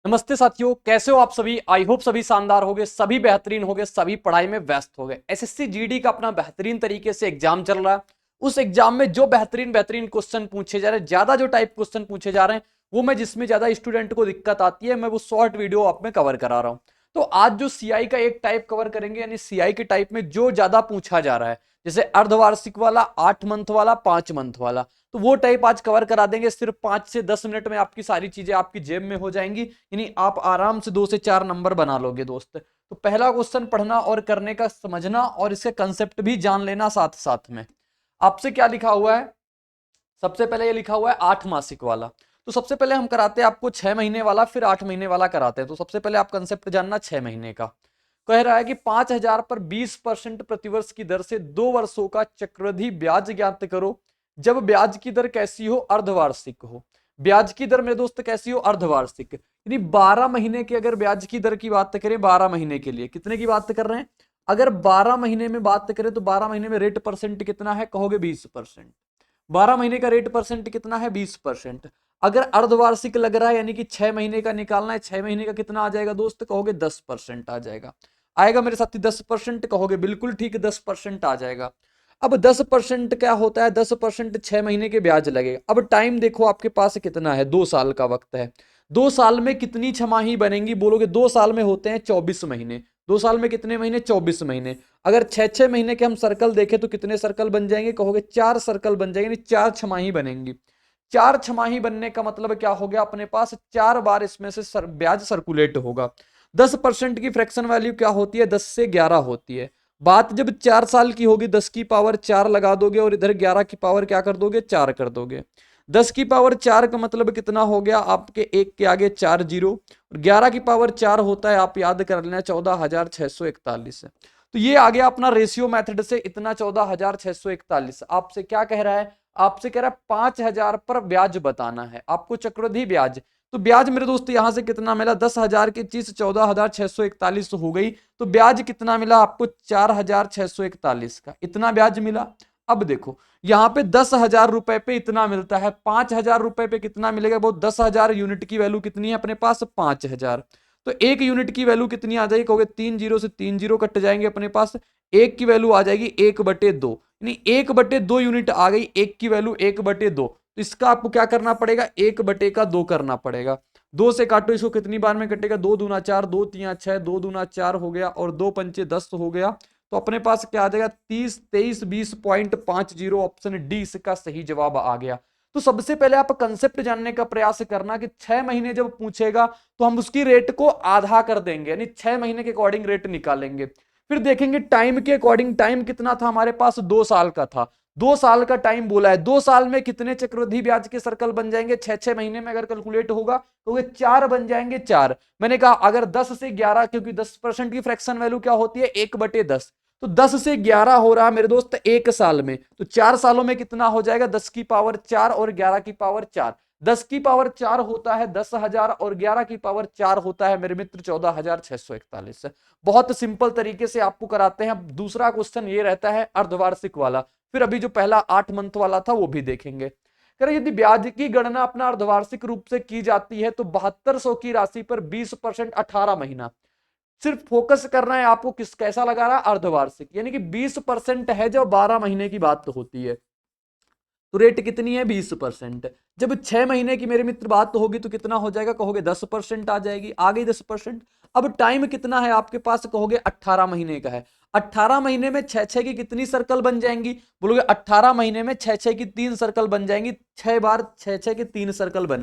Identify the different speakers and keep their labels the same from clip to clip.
Speaker 1: नमस्ते साथियों, कैसे हो आप सभी। आई होप सभी शानदार होगे, सभी बेहतरीन होगे, सभी पढ़ाई में व्यस्त होगे। एसएससी जीडी का अपना बेहतरीन तरीके से एग्जाम चल रहा है। उस एग्जाम में जो बेहतरीन बेहतरीन क्वेश्चन पूछे जा रहे हैं, ज्यादा जो टाइप क्वेश्चन पूछे जा रहे हैं, वो मैं जिसमें ज्यादा स्टूडेंट को दिक्कत आती है, मैं वो शॉर्ट वीडियो आप में कवर करा रहा हूं। तो आज जो सीआई का एक टाइप कवर करेंगे, यानी सीआई के टाइप में जो ज्यादा पूछा जा रहा है, जैसे अर्धवार्षिक वाला, 8 मंथ वाला, 5 मंथ वाला, तो वो टाइप आज कवर करा देंगे। सिर्फ 5 से 10 मिनट में आपकी सारी चीजें आपकी जेब में हो जाएंगी, यानी आप आराम से 2 से 4 नंबर बना लोगे दोस्त। तो पहला क्वेश्चन पढ़ना और करने का समझना, और इसके कंसेप्ट भी जान लेना साथ साथ में। आपसे क्या लिखा हुआ है, सबसे पहले ये लिखा हुआ है 8 मासिक वाला। तो सबसे पहले हम कराते हैं आपको 6 महीने वाला, फिर 8 महीने वाला कराते हैं। तो सबसे पहले आप कंसेप्ट जानना 6 महीने का। कह रहा है कि 5,000 पर 20% प्रतिवर्ष की दर से 2 वर्षों का चक्रवृद्धि ब्याज ज्ञात करो, जब ब्याज की दर कैसी हो, अर्धवार्षिक हो। ब्याज की दर मेरे दोस्त कैसी हो, अर्धवार्षिक, यानी 12 महीने की अगर ब्याज की दर की बात करें, 12 महीने के लिए कितने की बात कर रहे हैं। अगर 12 महीने में बात करें तो 12 महीने में रेट परसेंट कितना है, कहोगे 20%। 12 महीने का रेट परसेंट कितना है, 20%। अगर अर्धवार्षिक लग रहा है, यानी कि 6 महीने का निकालना है, 6 महीने का कितना आ जाएगा दोस्त, कहोगे 10% आ जाएगा। आएगा मेरे साथी 10%, कहोगे बिल्कुल ठीक, 10% आ जाएगा। अब 10% क्या होता है, 10% 6 महीने के ब्याज लगेगा। अब टाइम देखो आपके पास कितना है, 2 साल का वक्त है। 2 साल में कितनी छमाही बनेंगी, बोलोगे 2 साल में होते हैं 24 महीने। 2 साल में कितने महीने, 24 महीने। अगर 6 6 महीने के हम सर्कल देखें तो कितने सर्कल बन जाएंगे, कहोगे 4 सर्कल बन जाएंगे, 4 छमाही बनेंगी। 4 छमाही बनने का मतलब क्या हो गया, अपने पास 4 बार इसमें से ब्याज सर्कुलेट होगा। 10% की फ्रैक्शन वैल्यू क्या होती है, 10 से 11 होती है। बात जब 4 साल की होगी, 10 की पावर 4 लगा दोगे और इधर 11 की पावर क्या कर दोगे, 4 कर दोगे। 10 की पावर 4 का मतलब कितना हो गया, आपके एक के आगे 4 जीरो, और 11 की पावर 4 होता है, आप याद कर लेना, 14,641 है। तो ये आ गया अपना रेशियो मेथड से इतना, 14,641। आपसे क्या कह रहा है, आपसे कह रहा है 5,000 पर ब्याज बताना है आपको, चक्रवृद्धि ब्याज। तो ब्याज मेरे दोस्त यहां से कितना मिला, 10,000 की चीज 14,641 हो गई, तो ब्याज कितना मिला आपको, 4,641 का इतना ब्याज मिला। अब देखो यहां पे 10,000 रुपए पे इतना मिलता है, 5,000 रुपए पे कितना मिलेगा, वो 10,000 यूनिट की वैल्यू कितनी है अपने पास, 5,000। तो एक यूनिट की वैल्यू कितनी आ जाएगी, कहोगे 3 जीरो कट जाएंगे अपने पास। एक की वैल्यू आ जाएगी 1/2, यानी 1/2 यूनिट आ गई, एक की वैल्यू 1/2। तो इसका आपको क्या करना पड़ेगा, 1/2 करना पड़ेगा। 2 से काटो इसको, कितनी बार में कटेगा, 2 दूना 4, 2 3 6, 2 दूना 4 हो गया, और 2 पंचे 10 हो गया। तो अपने पास क्या आ जाएगा, 30, 23, 20.50, ऑप्शन डी इसका सही जवाब आ गया। तो सबसे पहले आप कंसेप्ट जानने का प्रयास करना कि 6 महीने जब पूछेगा तो हम उसकी रेट को आधा कर देंगे, यानी 6 महीने के अकॉर्डिंग रेट निकालेंगे। फिर देखेंगे टाइम के अकॉर्डिंग, टाइम कितना था हमारे पास, 2 साल का था। 2 साल का टाइम बोला है, 2 साल में कितने चक्रवृद्धि ब्याज के सर्कल बन जाएंगे, 6 6 महीने में अगर कैलकुलेट होगा तो वे 4 बन जाएंगे, 4। मैंने कहा अगर 10 से 11, क्योंकि 10% की फ्रैक्शन वैल्यू क्या होती है, 1/10। तो 10 से 11 हो रहा है मेरे दोस्त 1 साल में, तो 4 सालों में कितना हो जाएगा, 10 की पावर 4 और 11 की पावर 4। 10 की पावर 4 होता है 10,000, और 11 की पावर 4 होता है मेरे मित्र 14,641। बहुत सिंपल तरीके से आपको कराते हैं। दूसरा क्वेश्चन ये रहता है अर्धवार्षिक वाला, फिर अभी जो पहला 8 मंथ वाला था वो भी देखेंगे। यदि ब्याज की गणना अपना अर्धवार्षिक रूप से की जाती है तो 7200 की राशि पर 20%, 18 महीना। सिर्फ फोकस करना है आपको, किस कैसा लगा रहा है, अर्धवार्षिक, यानी कि 20% है जब 12 महीने की बात होती है। तो रेट कितनी है, 20%। जब 6 महीने की मेरे मित्र बात होगी तो कितना हो जाएगा, कहोगे 10% आ जाएगी, आ गई 10%। अब टाइम कितना है आपके पास, कहोगे 18 महीने का है। 18 महीने में 6 6 की कितनी सर्कल बन जाएंगी, बोलोगे 18 महीने में 6 6 की 3 सर्कल बन जाएंगी, 6 बार 6 6 के 3 सर्कल बन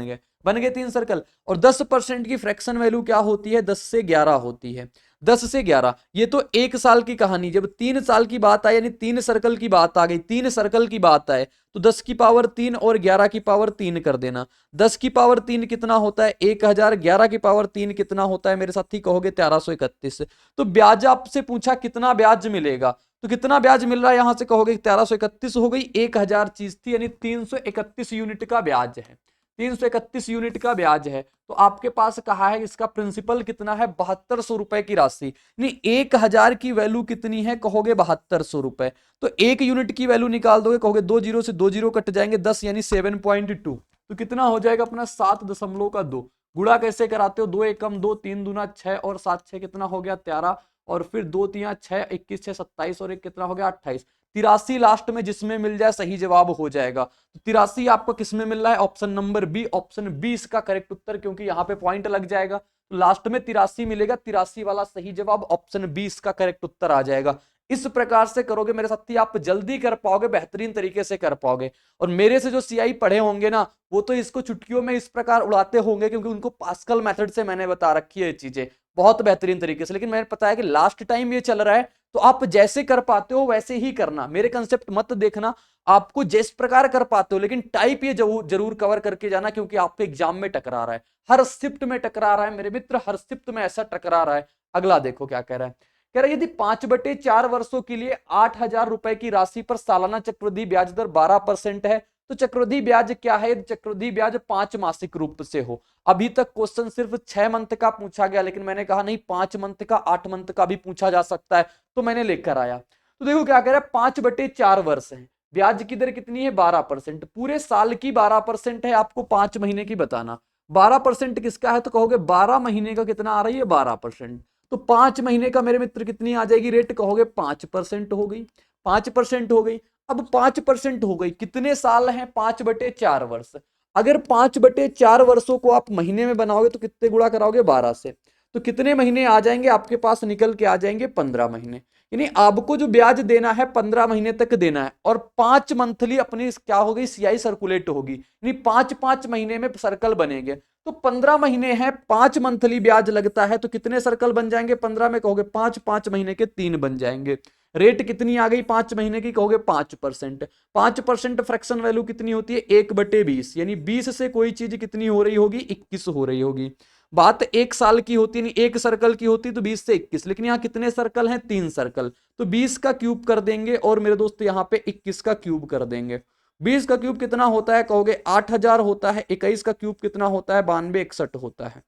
Speaker 1: गए 3 सर्कल। और 10% की फ्रैक्शन वैल्यू क्या होती है, 10 से 11 होती है। 10 से 11, ये तो 1 साल की कहानी। जब 3 साल की बात आए, यानी 3 सर्कल की बात आ गई, 3 सर्कल की बात आए, तो 10 की पावर 3 और 11 की पावर 3 कर देना। 10 की पावर 3 कितना होता है, 1,000। 11 की पावर 3 कितना होता है मेरे साथी, कहोगे 1331। तो ब्याज आपसे पूछा कितना ब्याज मिलेगा, तो कितना ब्याज मिल रहा है यहां से, कहोगे 1331 हो गई, 1,000 चीज थी, यानी 331 यूनिट का ब्याज है। 331 यूनिट का ब्याज है। तो आपके पास कहा है इसका प्रिंसिपल कितना है, 7200 रुपए की राशि, यानी 1,000 की वैल्यू कितनी है, कहोगे 7200 रुपए। तो एक यूनिट की वैल्यू निकाल दोगे, कहोगे 2 जीरो से 2 जीरो कट जाएंगे, 10 यानी 7.2, तो कितना हो जाएगा अपना 7.2। गुणा कैसे कराते हो, 2 एकम 2, 3 दूना 6 और 7 6 कितना हो गया 13, और फिर 2 3 6, 21 6 27 और एक कितना हो गया 28। 83 लास्ट में जिसमें मिल जाए सही जवाब हो जाएगा। तो 83 आपको किसमें मिल रहा है, option number B, option B इसका करेक्ट उत्तर, क्योंकि यहाँ पे पॉइंट लग जाएगा तो लास्ट में 83 मिलेगा, 83 वाला सही जवाब ऑप्शन बी इसका करेक्ट उत्तर आ जाएगा। इस प्रकार से करोगे मेरे साथी आप जल्दी कर पाओगे, बेहतरीन तरीके से कर पाओगे। और मेरे से जो सीआई पढ़े होंगे ना वो तो इसको चुटकियों में इस प्रकार उड़ाते होंगे, क्योंकि उनको पास्कल मेथड से मैंने बता रखी है चीजें बहुत बेहतरीन तरीके से। लेकिन मैंने पता है कि लास्ट टाइम ये चल रहा है, तो आप जैसे कर पाते हो वैसे ही करना, मेरे कंसेप्ट मत देखना, आपको जिस प्रकार कर पाते हो लेकिन टाइप ये जरूर कवर करके जाना, क्योंकि आपके एग्जाम में टकरा रहा है, हर शिफ्ट में टकरा रहा है मेरे मित्र, हर शिफ्ट में ऐसा टकरा रहा है। अगला देखो क्या कह रहा है, कह रहा है यदि 5/4 वर्षों के लिए 8,000 रुपए की राशि पर सालाना चक्रवृद्धि ब्याज दर 12% है, तो चक्रवृद्धि ब्याज क्या है, चक्रवृद्धि ब्याज 5 मासिक रूप से हो। अभी तक क्वेश्चन सिर्फ 6 मंथ का पूछा गया, लेकिन मैंने कहा नहीं 5 मंथ का 8 मंथ का भी पूछा जा सकता है, तो मैंने लेकर आया। तो देखो क्या कह रहा है, 5/4 वर्ष है, ब्याज की दर कितनी है 12%, पूरे साल की 12% है, आपको 5 महीने की बताना। 12% किसका है, तो कहोगे 12 महीने का कितना आ रही है 12%, तो 5 महीने का मेरे मित्र कितनी आ जाएगी रेट, कहोगे 5% हो गई, 5% हो गई। अब 5% हो गई, कितने साल हैं 5/4 वर्ष, अगर 5/4 वर्षों को आप महीने में बनाओगे तो कितने गुणा कराओगे 12 से, तो कितने महीने आ जाएंगे आपके पास, निकल के आ जाएंगे 15 महीने। यानी आपको जो ब्याज देना है 15 महीने तक देना है, और 5 मंथली अपनी क्या होगी सीआई सर्कुलेट होगी, यानी 5-5 महीने में सर्कल बनेंगे। तो 15 महीने हैं, 5 मंथली ब्याज लगता है, तो कितने सर्कल बन जाएंगे 15 में, कहोगे 5 महीने के 3 बन जाएंगे। रेट कितनी आ गई 5 महीने की, कहोगे 5%। 5% फ्रैक्शन वैल्यू कितनी होती है 1/20, यानी 20 से कोई चीज कितनी हो रही होगी 21 हो रही होगी। बात 1 साल की होती है, एक सर्कल की होती तो 20 से 21, लेकिन यहाँ कितने सर्कल हैं 3 सर्कल, तो 20 का क्यूब कर देंगे, और मेरे दोस्त यहाँ पे 21 का क्यूब कर देंगे। 20 का क्यूब कितना होता है, कहोगे 8,000 होता है, 21 का क्यूब कितना होता है 9261 होता है।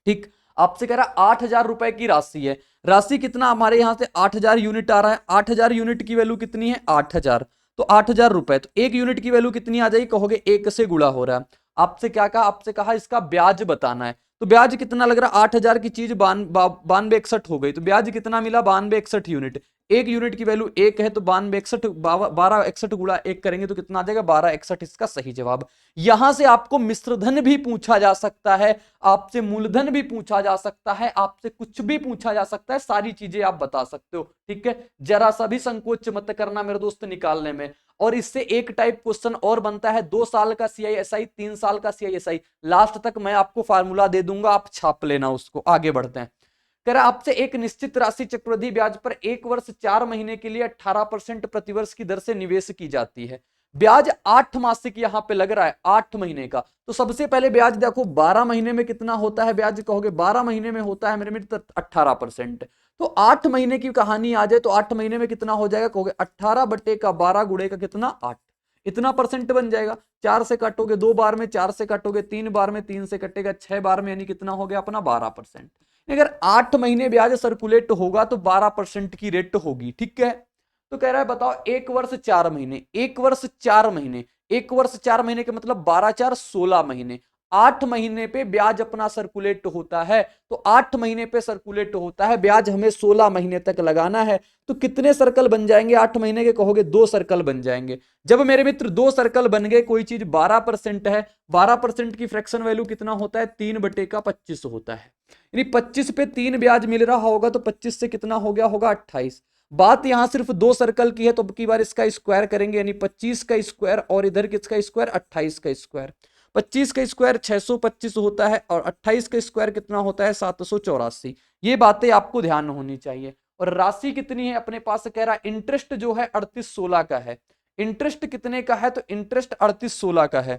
Speaker 1: ठीक, आपसे कह रहा 8,000 रुपए की राशि है, राशि कितना हमारे यहां से 8,000 यूनिट आ रहा है, 8,000 यूनिट की वैल्यू कितनी है 8,000, तो 8,000 रुपए, तो एक यूनिट की वैल्यू कितनी आ जाएगी, कहोगे 1 से गुणा हो रहा है। आपसे क्या कहा, आपसे कहा इसका ब्याज बताना है, तो ब्याज कितना लग रहा है 8,000 की चीज 9261 हो गई, तो ब्याज कितना मिला 9261 यूनिट, एक यूनिट की वैल्यू 1 है, तो 9261 1261 गुणा 1 करेंगे तो कितना आ जाएगा 1261, इसका सही जवाब। यहां से आपको मिश्रधन भी पूछा जा सकता है, आपसे मूलधन भी पूछा जा सकता है, आपसे कुछ भी पूछा जा सकता है, सारी चीजें आप बता सकते हो। ठीक है, जरा सा भी संकोच मत करना मेरे दोस्त निकालने में। और इससे एक टाइप क्वेश्चन और बनता है, 2 साल का सीआईएसआई, 3 साल का सीआईएसआई, लास्ट तक मैं आपको फार्मूला दे दूंगा, आप छाप लेना उसको। आगे बढ़ते हैं, कह रहा आपसे एक निश्चित राशि चक्रवृद्धि ब्याज पर 1 वर्ष 4 महीने के लिए 18% प्रतिवर्ष की दर से निवेश की जाती है, ब्याज 8 मासिक यहां पे लग रहा है 8 महीने का। तो सबसे पहले ब्याज देखो 12 महीने में कितना होता है ब्याज, कहोगे 12 महीने में होता है मेरे मित्र 18%, तो 8 महीने की कहानी आ जाए तो 8 महीने में कितना हो जाएगा, कहोगे 18/12 गुणे का कितना 8, इतना परसेंट बन जाएगा। 4 से काटोगे 2 बार में, 4 से काटोगे 3 बार में, 3 से कटेगा 6 बार में, यानी कितना हो गया अपना 12%। अगर 8 महीने ब्याज सर्कुलेट होगा तो 12% की रेट होगी। ठीक है, तो कह रहा है बताओ 1 वर्ष 4 महीने, 1 वर्ष 4 महीने, 1 वर्ष 4 महीने के मतलब 12×4 16 महीने, 8 महीने पे ब्याज अपना सर्कुलेट होता है, तो 8 महीने पे सर्कुलेट होता है ब्याज, हमें 16 महीने तक लगाना है। तो कितने सर्कल बन जाएंगे 8 महीने के, कहोगे 2 सर्कल बन जाएंगे। जब मेरे मित्र 2 सर्कल बन गए, कोई चीज 12% है, 12% की फ्रैक्शन वैल्यू कितना होता है 3/25 होता है, यानी 25 पे 3 ब्याज मिल रहा होगा, तो 25 से कितना हो गया होगा 28। बात यहां सिर्फ 2 सर्कल की है, तो अब की बार इसका स्क्वायर करेंगे, यानी 25 का स्क्वायर और इधर किसका स्क्वायर 28 का स्क्वायर, 25 का स्क्वायर 625 होता है, और 28 का स्क्वायर कितना होता है 784। ये बातें आपको ध्यान होनी चाहिए। और राशि कितनी है अपने पास, कह रहा इंटरेस्ट जो है 3816 का है, इंटरेस्ट कितने का है, तो इंटरेस्ट 3816 का है।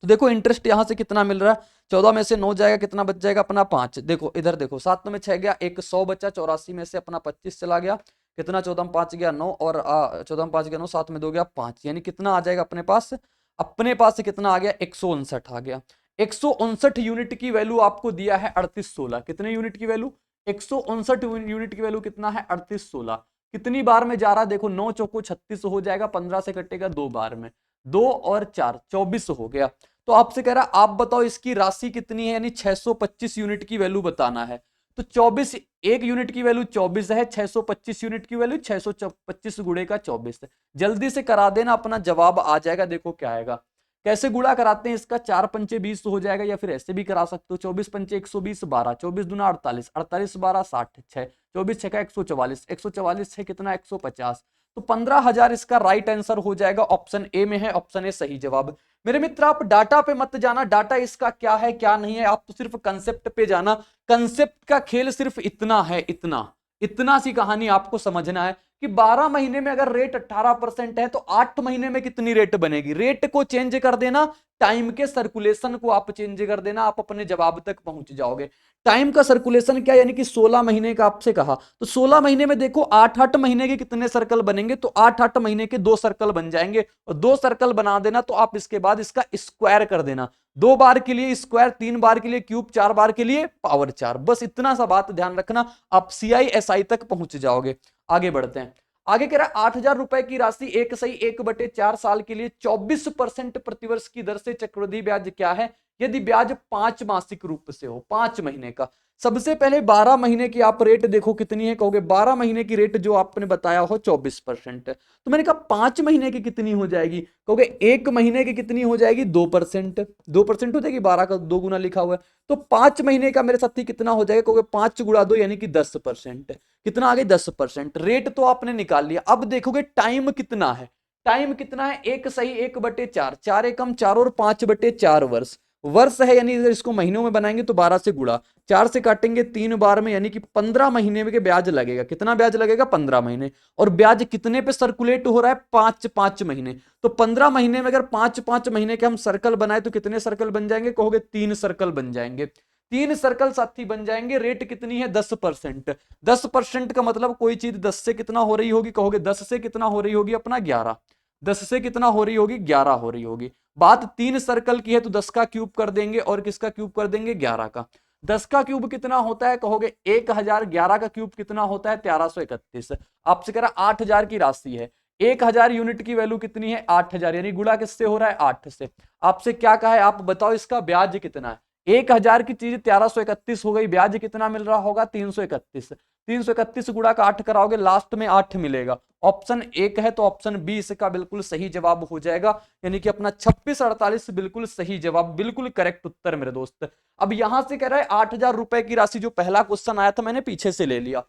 Speaker 1: तो देखो इंटरेस्ट यहां से कितना मिल रहा है, 14 में से 9 जाएगा, कितना बच जाएगा अपना 5, देखो इधर देखो 7 में 6 गया, एक 100 बचा, 84 में से अपना 25 चला गया, कितना 14 में 5 गया 9, और 14 में 5 गया 9, 7 में 2 गया 5, यानी कितना आ जाएगा अपने पास से कितना आ गया 159 आ गया। 159 यूनिट की वैल्यू आपको दिया है 3816, कितने यूनिट की वैल्यू 159 यूनिट की वैल्यू कितना है 3816। कितनी बार में जा रहा है देखो, 9 चौको 36 हो जाएगा, 15 से कटेगा 2 बार में, 2 और 4 24 हो गया। तो आपसे कह रहा है आप बताओ इसकी राशि कितनी है, यानी 625 यूनिट की वैल्यू बताना है। तो 24, एक यूनिट की वैल्यू 24 है, 625 यूनिट की वैल्यू 625 गुणे का 24 है। जल्दी से करा देना, अपना जवाब आ जाएगा। देखो क्या आएगा, कैसे गुणा कराते हैं इसका, 4 पंचे 20 हो जाएगा, या फिर ऐसे भी करा सकते हो, 24 पंचे 120, 12, 24 दूना 48, 48 12 60, 6, 24 6 144, 144 6 कितना 150। तो 15,000 इसका राइट आंसर हो जाएगा, ऑप्शन ए में है, ऑप्शन ए सही जवाब। मेरे मित्र आप डाटा पे मत जाना, डाटा इसका क्या है क्या नहीं है, आप तो सिर्फ कंसेप्ट पे जाना। कंसेप्ट का खेल सिर्फ इतना है, इतना इतना सी कहानी आपको समझना है कि 12 महीने में अगर रेट 18% है तो 8 महीने में कितनी रेट बनेगी। रेट को चेंज कर देना, टाइम के सर्कुलेशन को आप चेंज कर देना, आप अपने जवाब तक पहुंच जाओगे। टाइम का सर्कुलेशन क्या, यानी कि 16 महीने का आपसे कहा, तो 16 महीने में देखो 8-8 महीने के कितने सर्कल बनेंगे, तो 8-8 महीने के 2 सर्कल बन जाएंगे, और 2 सर्कल बना देना, तो आप इसके बाद इसका स्क्वायर कर देना। 2 बार के लिए स्क्वायर, 3 बार के लिए क्यूब, 4 बार के लिए पावर 4। बस इतना सा बात ध्यान रखना, आप CISI तक पहुंच जाओगे। आगे बढ़ते हैं। आगे कह रहा है 8,000 रुपए की राशि 1/4 साल के लिए 24% प्रतिवर्ष की दर से चक्रवृद्धि ब्याज क्या है, यदि ब्याज 5 मासिक रूप से हो, 5 महीने का। सबसे पहले 12 महीने की आप रेट देखो कितनी है, कहोगे 12 महीने की रेट जो आपने बताया हो 24%, तो मैंने कहा 5 महीने की कितनी हो जाएगी, कहोगे 1 महीने की कितनी हो जाएगी 2%, 2% हो जाएगी, 12 का 2 गुना लिखा हुआ है, तो 5 महीने का मेरे साथी कितना हो जाएगा, कहोगे 5 गुणा 2 यानी कि 10%, कितना आ गया 10%। रेट तो आपने निकाल लिया, अब देखोगे टाइम कितना है, टाइम कितना है, 1/4, 4 एकम 4 और 5/4 वर्ष, वर्ष है, यानी अगर इसको महीनों में बनाएंगे तो 12 से गुणा, 4 से काटेंगे 3 बार में, यानी कि 15 महीने में के ब्याज लगेगा। कितना ब्याज लगेगा, 15 महीने। और ब्याज कितने पे सर्कुलेट हो रहा है, 5-5 महीने। तो 15 महीने में अगर 5-5 महीने के हम सर्कल बनाए तो कितने सर्कल बन जाएंगे, कहोगे 3 सर्कल बन जाएंगे, 3 सर्कल साथी बन जाएंगे। रेट कितनी है 10%, 10% का मतलब कोई चीज 10 से कितना हो रही होगी, कहोगे 10 से कितना हो रही होगी अपना 11, 10 से कितना हो रही होगी 11 हो रही होगी। बात 3 सर्कल की है तो 10 का क्यूब कर देंगे, और किसका क्यूब कर देंगे 11 का। 10 का क्यूब कितना होता है, कहोगे 1000, 11 का क्यूब कितना होता है 1331। आपसे कह रहा 8,000 की राशि है, 1000 यूनिट की वैल्यू कितनी है 8,000, यानी गुणा किससे हो रहा है 8 से। आपसे क्या कहा है, आप बताओ इसका ब्याज कितना है। 1000 की चीज 1331 हो गई, ब्याज कितना मिल रहा होगा 331, 331 गुणा का 8 कराओगे, लास्ट में 8 मिलेगा। ऑप्शन एक है तो ऑप्शन बी इसका बिल्कुल सही जवाब हो जाएगा, यानी कि अपना 2648 बिल्कुल सही जवाब, बिल्कुल करेक्ट उत्तर मेरे दोस्त। अब यहां से कह रहा है 8,000 रुपए की राशि, जो पहला क्वेश्चन आया था मैंने पीछे से ले लिया,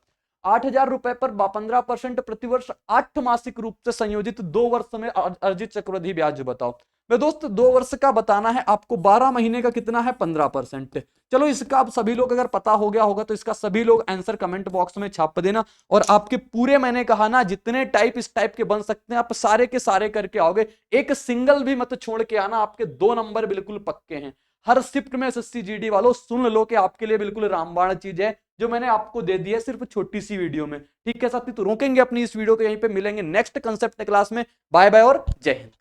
Speaker 1: 8,000 रुपए पर 15% प्रतिवर्ष 8 मासिक रूप से संयोजित 2 वर्ष में अर्जित चक्रवृद्धि ब्याज बताओ। मेरे दोस्त 2 वर्ष का बताना है आपको, 12 महीने का कितना है 15%। चलो इसका आप सभी लोग अगर पता हो गया होगा तो इसका सभी लोग आंसर कमेंट बॉक्स में छाप देना, और आपके पूरे मैंने कहा ना जितने टाइप इस टाइप के बन सकते हैं आप सारे के सारे करके आओगे, एक सिंगल भी मत छोड़ के आना, आपके 2 नंबर बिल्कुल पक्के हैं। हर शिफ्ट में SSC GD वालों सुन लो कि आपके लिए बिल्कुल रामबाण चीज है जो मैंने आपको दे दी है सिर्फ छोटी सी वीडियो में। ठीक है साथी, तो रोकेंगे अपनी इस वीडियो को यहीं पे, मिलेंगे नेक्स्ट कंसेप्ट क्लास में। बाय बाय और जय हिंद।